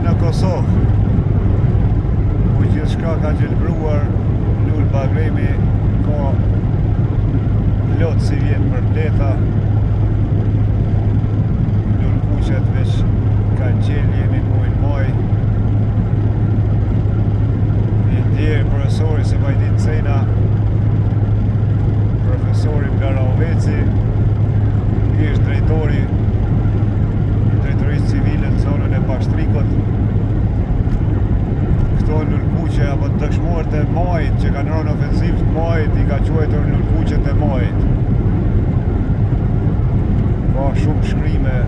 në Kosovë, ku gjithçka ka gjelbruar, lul Bagremi, ka plot si vjen për bleta, lul kuqet veç kanë qelë, jemi në mujnë maj. I ndjerë profesori se Vajdin Cena, profesori Garaveci, i është drejtori i drejtorisë civile në zonën e Pashtrikut. Këto lulkuqe apo dëshmorët e majit që kanë rënë ofensiv të majit i ka quajtur lulkuqet e majit. Ka shumë shkrime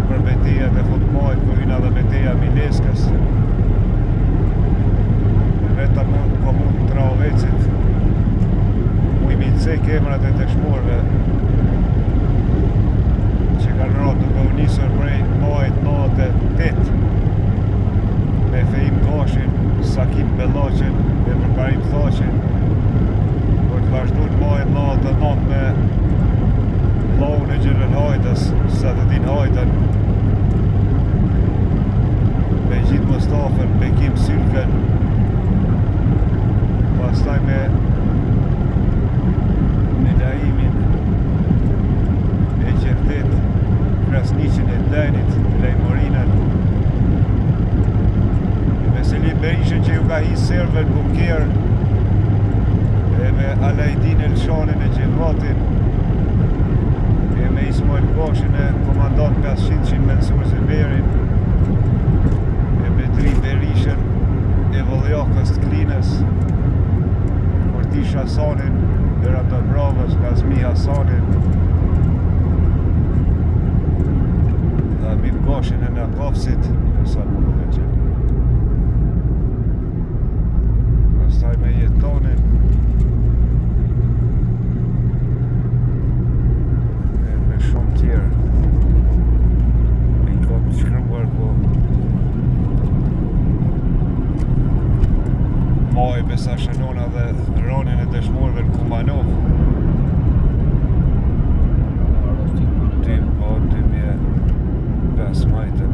për betejat e futbollit, ku hyn edhe beteja Mileskës. Vetëm në komunë Travecit u i cek emrat e dëshmorëve që kanë rënë duke u nisur prej majit 98 me Fejim Gashin, Sakim Bellaqin dhe Përparim Thaqin, për të vazhduar majit 99 me vllaun e Gjelën Hajdës, Sadettin Hajdën, me Gjit Mustafën, Bekim Sylken, pastaj me Laimin e Gjerdit, Krasniqin e Denit, Lejmorinën, me Selim Berishën që ju ka hi Serven Buker, e me Alajdin Elshanin e Gjevatin, e me Ismail Gashin e komandant 500 Mensur Zeberin, e me Dri Berishën e Vëlljakës të Klinës, Kortish Hasanin, Dera Dobravës, Kazmi Hasanin, dhe Habib Gashin e Nakafsit, e sa më në që. Pastaj me Jetonin, e me shumë tjerë. E i kam të shkryuar, po maj besa shënona dhe ronin e dëshmorëve në Kumanov. 2005 majtën.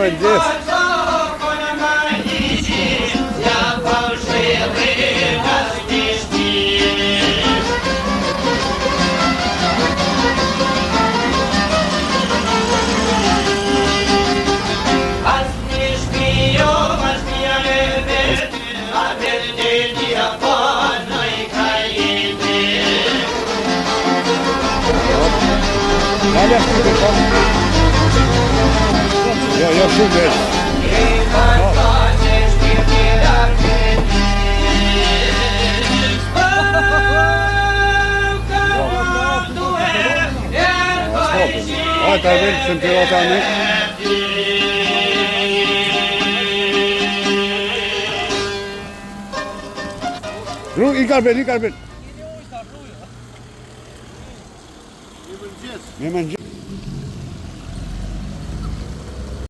mëngjes. Dalja shtypy, po. Jo shumë veç. Ta vëllë që në pilota në. I karbet. Mi mëngjes.